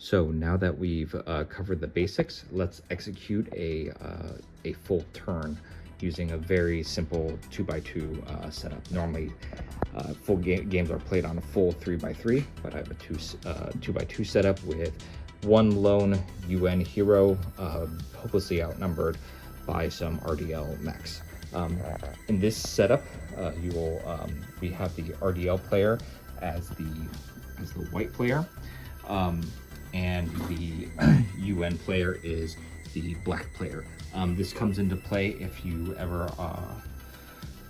So now that we've covered the basics, let's execute a full turn using a very simple 2x2 setup. Normally, full games are played on a full 3x3, but I have a 2x2 setup with one lone UN hero, hopelessly outnumbered by some RDL mechs. In this setup, we have the RDL player as the white player. And the UN player is the black player. This comes into play if you ever,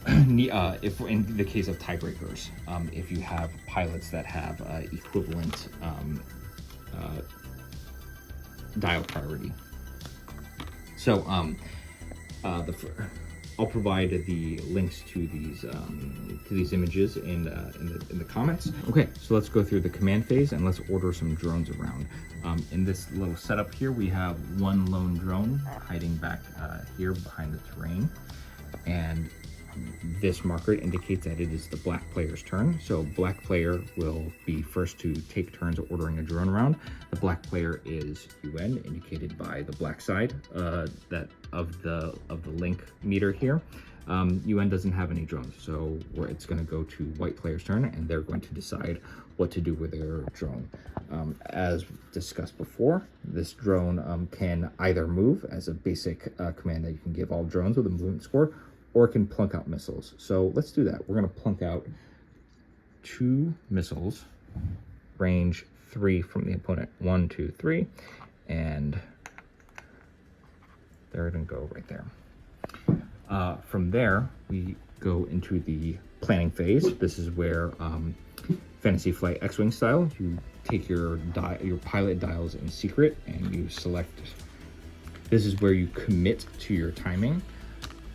if in the case of tiebreakers, if you have pilots that have equivalent dial priority. So I'll provide the links to these images in the comments. Okay, so let's go through the command phase and let's order some drones around. In this little setup here, we have one lone drone hiding back here behind the terrain, and this marker indicates that it is the black player's turn. So black player will be first to take turns ordering a drone around. The black player is UN, indicated by the black side that of the link meter here. UN doesn't have any drones, so it's going to go to white player's turn, and they're going to decide what to do with their drone. As discussed before, this drone can either move as a basic command that you can give all drones with a movement score, or it can plunk out missiles. So let's do that. We're going to plunk out 2 missiles, range 3 from the opponent. 1, 2, 3, and they're going to go right there. From there, we go into the planning phase. This is where Fantasy Flight X-Wing style, you take your pilot dials in secret and you select. This is where you commit to your timing.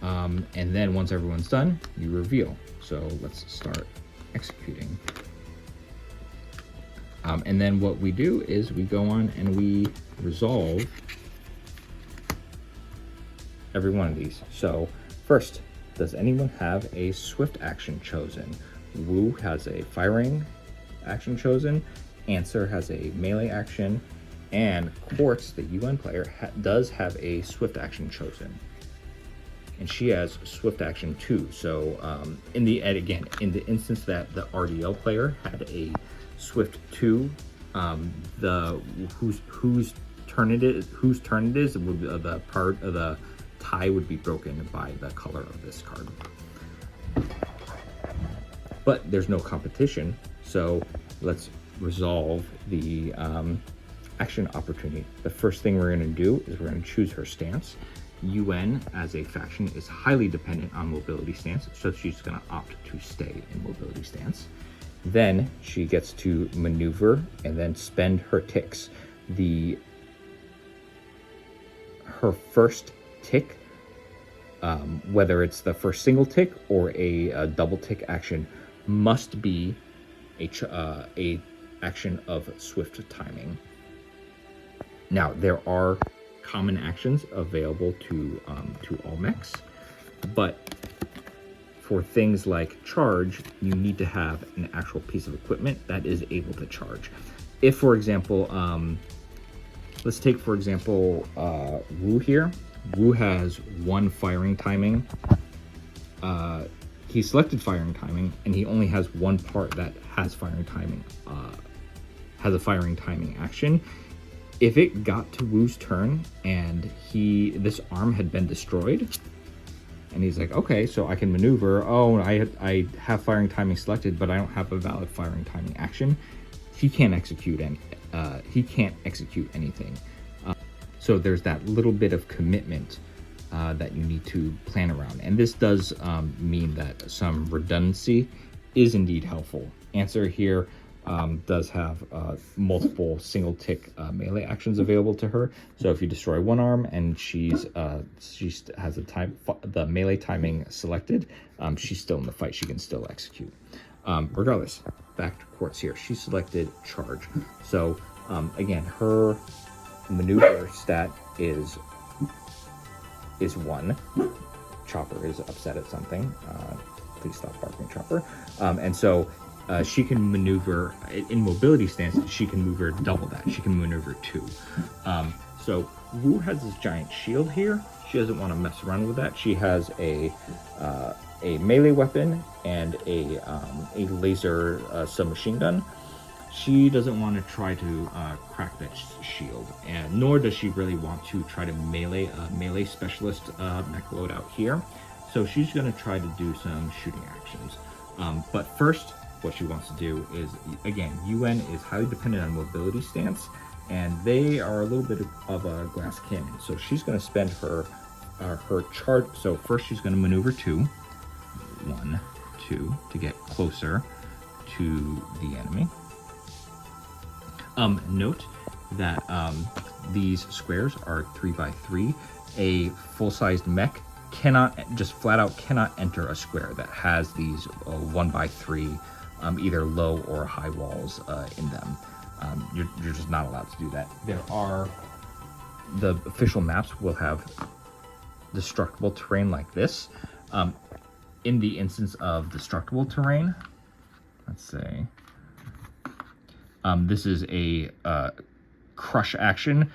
And then once everyone's done, you reveal. So let's start executing. And then what we do is we go on and we resolve every one of these. So first, does anyone have a swift action chosen? Wu has a firing action chosen. Answer has a melee action. And Quartz, the UN player, does have a swift action chosen. And she has swift action too. So in the instance that the RDL player had a swift 2, whose turn it is, would be the part of the tie would be broken by the color of this card. But there's no competition, so let's resolve the action opportunity. The first thing we're going to do is we're going to choose her stance. UN as a faction is highly dependent on mobility stance, so she's going to opt to stay in mobility stance. Then she gets to maneuver and then spend her ticks. Her first tick, whether it's the first single tick or a double tick action, must be a action of swift timing. Now there are common actions available to all mechs, but for things like charge, you need to have an actual piece of equipment that is able to charge. If, for example, let's take, for example, Wu here. Wu has 1 firing timing. He selected firing timing, and he only has 1 part that has firing timing, has a firing timing action. If it got to Wu's turn and this arm had been destroyed, and he's like, okay, so I can maneuver. Oh, I have firing timing selected, but I don't have a valid firing timing action. He can't execute anything. So there's that little bit of commitment that you need to plan around, and this does mean that some redundancy is indeed helpful. Answer here does have multiple single tick melee actions available to her. So if you destroy 1 arm and she has the melee timing selected, she's still in the fight. She can still execute. Regardless, back to Quartz here. She selected charge. So again, her maneuver stat is 1. Chopper is upset at something. Please stop barking, Chopper. And so she can maneuver in mobility stance. She can maneuver double that. She can maneuver 2. So Wu has this giant shield here. She doesn't want to mess around with that. She has a melee weapon and a laser submachine gun. She doesn't want to try to crack that shield, and nor does she really want to try to melee specialist mech loadout here. So she's going to try to do some shooting actions. But first, what she wants to do is, again, UN is highly dependent on mobility stance, and they are a little bit of a glass cannon. So she's going to spend her charge. So first she's going to maneuver 2, 1, 2 to get closer to the enemy. Note that these squares are 3x3. A full-sized mech cannot, just flat out cannot enter a square that has these 1x3 either low or high walls in them. You're just not allowed to do that. The official maps will have destructible terrain like this. In the instance of destructible terrain, let's say, this is a crush action.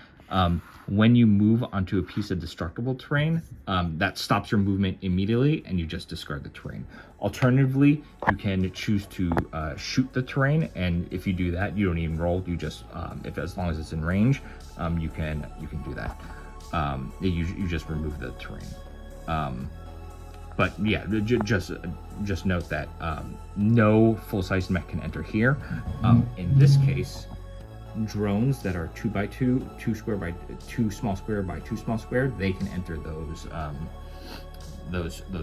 When you move onto a piece of destructible terrain, that stops your movement immediately and you just discard the terrain. Alternatively, you can choose to shoot the terrain, and if you do that, you don't even roll. You just, as long as it's in range, you can do that. You just remove the terrain. But yeah, just note that no full-size mech can enter here. In this case, drones that are 2x2, 2 square by 2 small square by 2 small square, they can enter those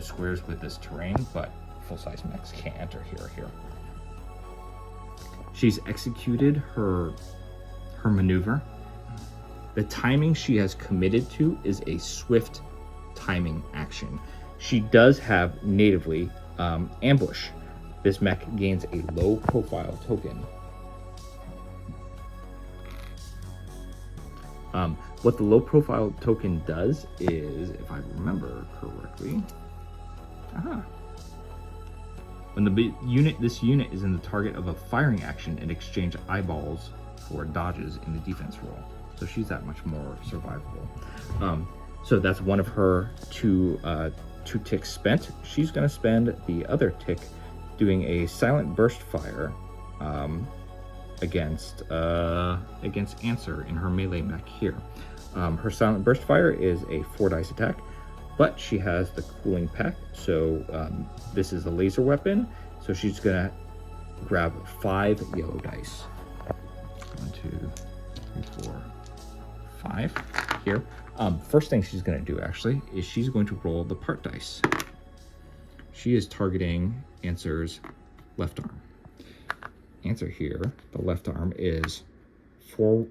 squares with this terrain, but full-size mechs can't enter here or here. She's executed her maneuver. The timing she has committed to is a swift timing action. She does have natively ambush. This mech gains a low profile token. What the low profile token does is, if I remember correctly, when this unit is in the target of a firing action, it exchanges eyeballs for dodges in the defense roll. So she's that much more survivable. So that's one of her 2 ticks spent. She's going to spend the other tick doing a silent burst fire against Answer in her melee mech here. Her silent burst fire is a 4 dice attack, but she has the cooling pack, so this is a laser weapon, so she's gonna grab 5 yellow dice. 1, 2, 3, 4, 5 here. First thing she's gonna do actually is she's going to roll the part dice. She is targeting Answer's left arm. Answer here, the left arm is 4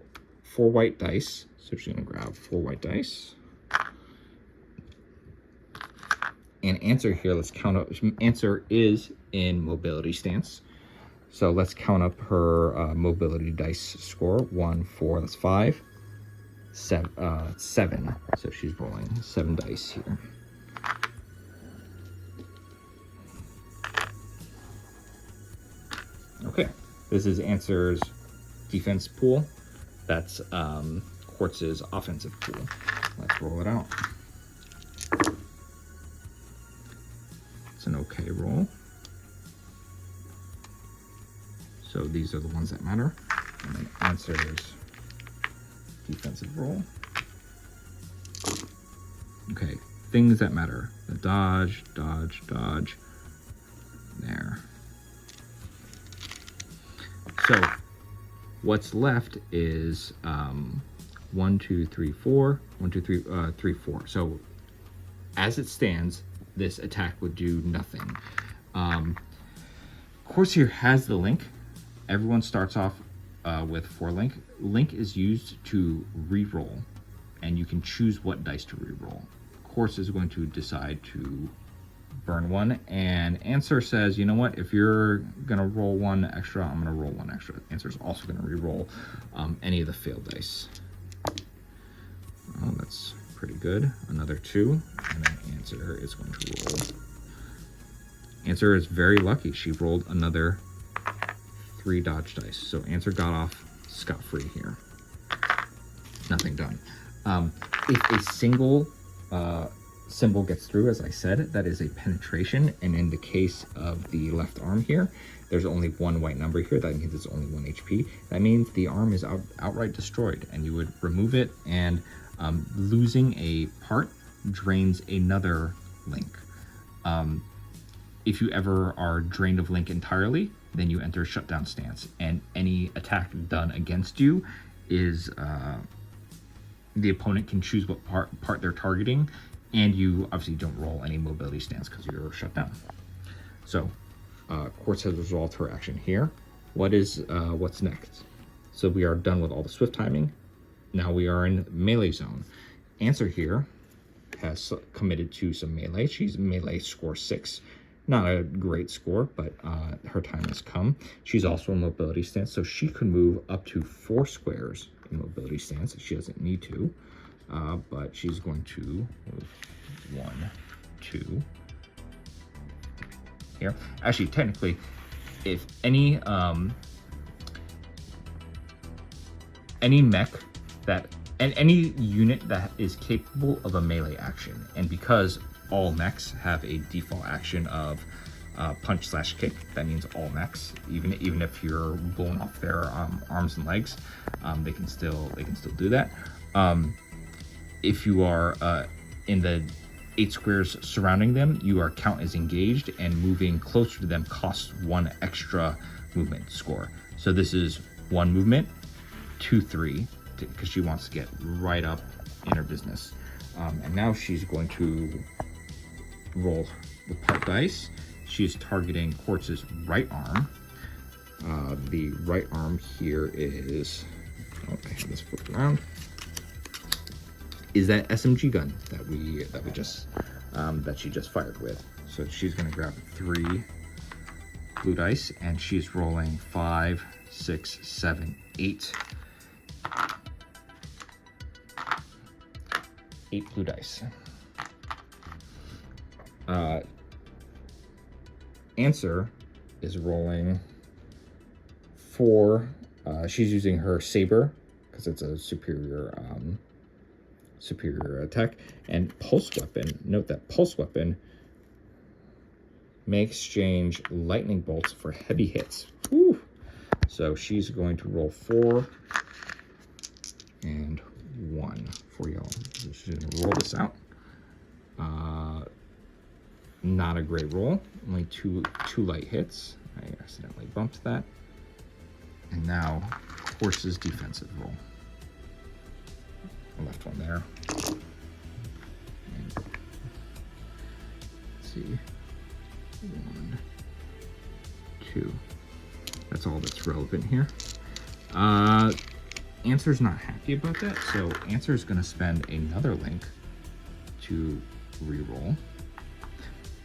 white dice, so she's gonna grab 4 white dice. And Answer here, let's count up. Answer is in mobility stance, so let's count up her mobility dice score. 1, 4, that's 5, 7. So she's rolling 7 dice here. Okay, this is Answer's defense pool. That's Quartz's offensive pool. Let's roll it out. It's an okay roll. So these are the ones that matter. And then Answer's defensive roll. Okay, things that matter. The dodge, dodge, dodge. There. So what's left is 1, 2, 3, 4. 1, 2, 3, 3, 4. So as it stands, this attack would do nothing. Corsair has the link. Everyone starts off with 4 link. Link is used to re-roll, and you can choose what dice to re-roll. Course is going to decide to burn 1, and Answer says, you know what, if you're gonna roll 1 extra, I'm gonna roll 1 extra. Answer's also gonna re-roll any of the failed dice. Oh, that's pretty good. Another 2, and then Answer is going to roll. Answer is very lucky. She rolled another 3 dodge dice. So Answer got off scot-free here. Nothing done. If a single symbol gets through, as I said, that is a penetration. And in the case of the left arm here, there's only one white number here. That means it's only 1 HP. That means the arm is outright destroyed, and you would remove it, and losing a part drains another link. If you ever are drained of link entirely, then you enter shutdown stance, and any attack done against you is the opponent can choose what part they're targeting, and you obviously don't roll any mobility stance because you're shut down. So Quartz has resolved her action here. What's next? So we are done with all the swift timing. Now we are in melee zone. Answer here has committed to some melee. She's melee score 6. Not a great score, but her time has come. She's also in mobility stance, so she could move up to 4 squares in mobility stance. She doesn't need to, but she's going to move 1, 2 here. Actually, technically, if any mech that and any unit that is capable of a melee action, and because all mechs have a default action of punch/kick, that means all mechs, even if you're blowing off their arms and legs, they can still do that. If you are in the 8 squares surrounding them, your count is engaged, and moving closer to them costs 1 extra movement score. So this is 1 movement, 2, 3, because she wants to get right up in her business. And now she's going to roll the part dice. She's targeting Quartz's right arm. The right arm here is, oh, I have this flipped around, is that SMG gun that she just fired with. So she's going to grab 3 blue dice, and she's rolling 5, 6, 7, 8. 8 blue dice. Answer is rolling 4. She's using her saber because it's a superior attack, and pulse weapon. Note that pulse weapon may exchange lightning bolts for heavy hits. Woo. So she's going to roll 4 and 1 for y'all. So she's gonna roll this out. Not a great roll. Only two light hits. I accidentally bumped that. And now Horse's defensive roll. The left one there. And let's see. 1, 2. That's all that's relevant here. Answer's not happy about that, so Answer's going to spend another link to reroll.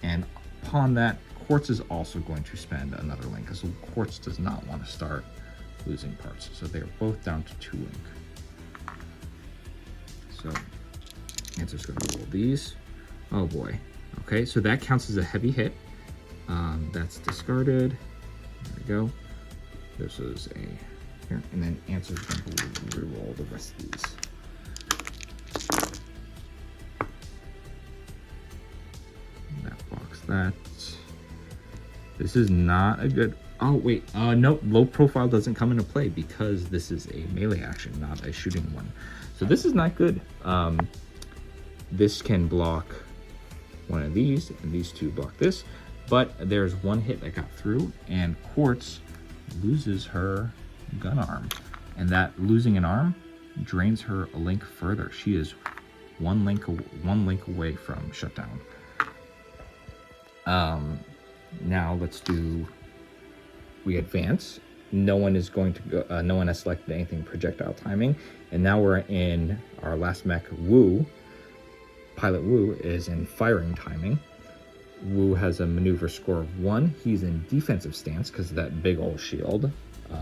And upon that, Quartz is also going to spend another link, because Quartz does not want to start losing parts. So they're both down to 2 link. So Answer's going to roll these. Oh boy. Okay, so that counts as a heavy hit. That's discarded. There we go. This is a here, and then Answer's going to reroll the rest of these. That blocks that. This is not a good. Oh wait, nope. Low profile doesn't come into play because this is a melee action, not a shooting one. So this is not good. This can block one of these, and these 2 block this. But there's 1 hit that got through, and Quartz loses her gun arm, and that losing an arm drains her a link further. She is one link away from shutdown. Now we advance. No one is going to go. No one has selected anything projectile timing, and now we're in our last mech. Wu, Pilot Wu, is in firing timing. Wu has a maneuver score of 1. He's in defensive stance because of that big old shield.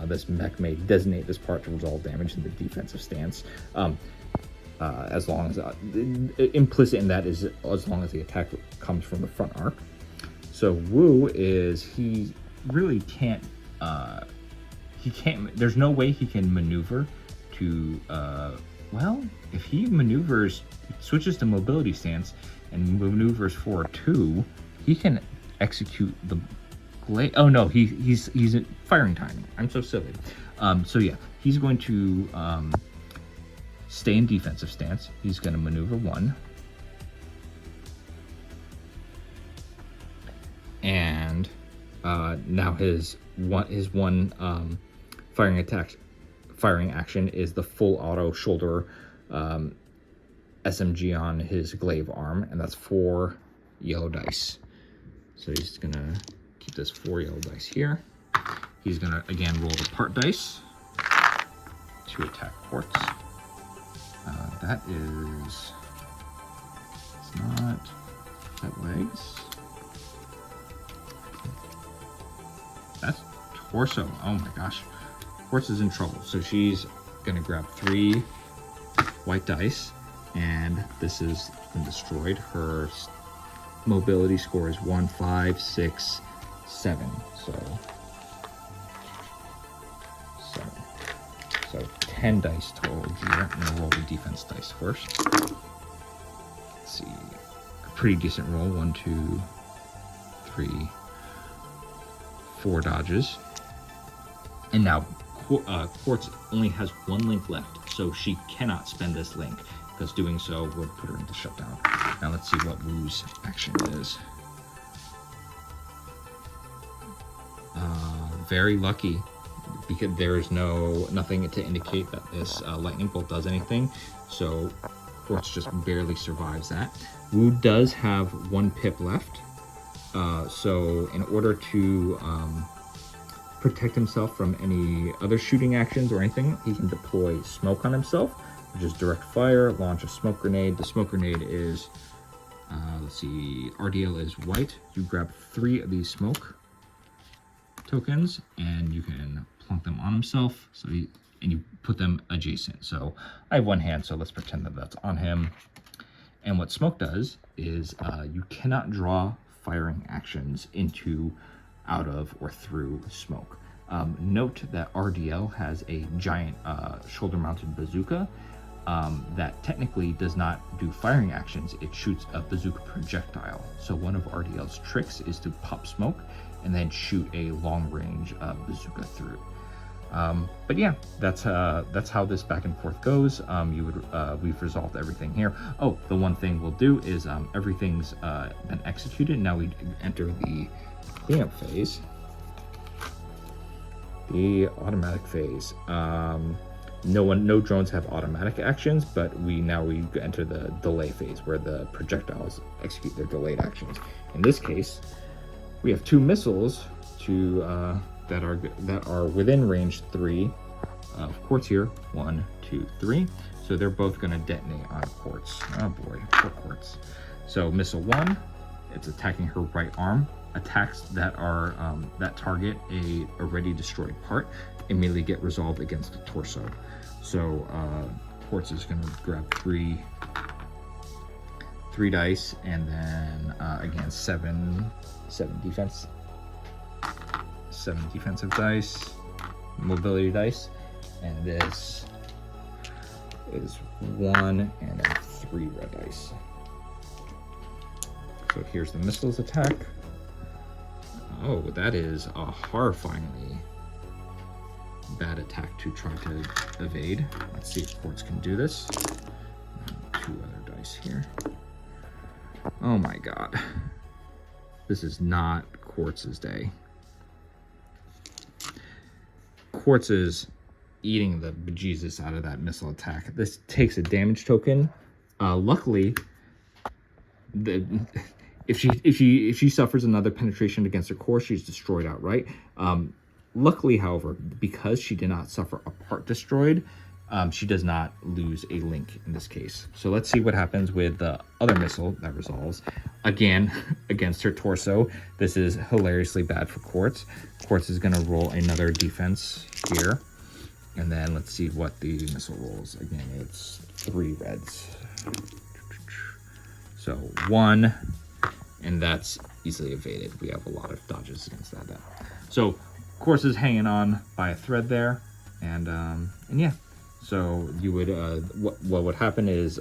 This mech may designate this part to resolve damage in the defensive stance. As long as implicit in that is as long as the attack comes from the front arc. So Wu he really can't he can't, there's no way he can maneuver to, well, if he maneuvers, switches to mobility stance and maneuvers for 2, he can execute the glaive. Oh no, he's in firing timing. I'm so silly. So yeah, he's going to stay in defensive stance. He's going to maneuver 1. And now his one firing action is the full auto shoulder SMG on his glaive arm, and that's 4 yellow dice. So he's gonna keep this 4 yellow dice here. He's gonna again roll the part dice to attack Quartz. That is, it's not, is that legs? That's torso. Oh my gosh. Quartz is in trouble. So she's gonna grab 3 white dice, and this has been destroyed. Her mobility score is 1, 5, 6, 7. So 10 dice total here. I'm gonna roll the defense dice first. Let's see. A pretty decent roll. 1, 2, 3, 4 dodges. And now Quartz only has 1 link left, so she cannot spend this link, because doing so would put her into shutdown. Now let's see what Wu's action is. Very lucky, because there is nothing to indicate that this lightning bolt does anything, so Quartz just barely survives that. Wu does have 1 pip left, so in order to protect himself from any other shooting actions or anything, he can deploy smoke on himself, which is direct fire, launch a smoke grenade. The smoke grenade is, let's see, RDL is white. You grab 3 of these smoke tokens and you can plunk them on himself. So and you put them adjacent. So I have 1 hand, so let's pretend that that's on him. And what smoke does is you cannot draw firing actions into, out of, or through smoke. Note that RDL has a giant shoulder-mounted bazooka that technically does not do firing actions. It shoots a bazooka projectile. So one of RDL's tricks is to pop smoke and then shoot a long-range bazooka through. But yeah, that's how this back and forth goes. We've resolved everything here. Oh, the one thing we'll do is everything's been executed. Now we enter the cleanup phase, the automatic phase. No drones have automatic actions, but we enter the delay phase, where the projectiles execute their delayed actions. In this case, we have 2 missiles that are within range 3 of Quartz here. 1, 2, 3. So they're both going to detonate on Quartz. Oh boy, poor Quartz. So missile 1, it's attacking her right arm. Attacks that are that target a already destroyed part immediately get resolved against the torso. So Quartz is going to grab 3 dice, and then again 7 defensive dice, mobility dice, and this is 1 and then 3 red dice. So here's the missiles attack. Oh, that is a horrifyingly bad attack to try to evade. Let's see if Quartz can do this. 2 other dice here. Oh my god. This is not Quartz's day. Quartz is eating the bejesus out of that missile attack. This takes a damage token. Luckily, if she suffers another penetration against her core, she's destroyed outright. Luckily, however, because she did not suffer a part destroyed, she does not lose a link in this case. So let's see what happens with the other missile that resolves. Again, against her torso. This is hilariously bad for Quartz. Quartz is going to roll another defense here. And then let's see what the missile rolls. Again, it's 3 reds. So 1, and that's easily evaded. We have a lot of dodges against that. So course is hanging on by a thread there, and yeah. So you would what would happen is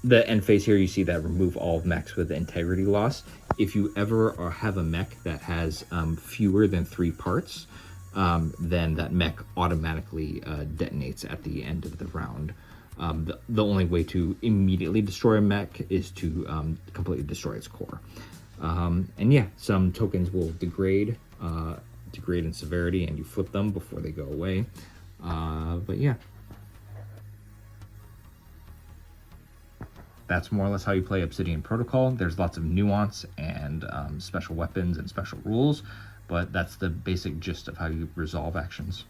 the end phase here, you see that remove all mechs with integrity loss. If you ever have a mech that has fewer than 3 parts, then that mech automatically detonates at the end of the round. The only way to immediately destroy a mech is to completely destroy its core. And yeah, some tokens will degrade in severity, and you flip them before they go away. But yeah, that's more or less how you play Obsidian Protocol. There's lots of nuance and special weapons and special rules, but that's the basic gist of how you resolve actions.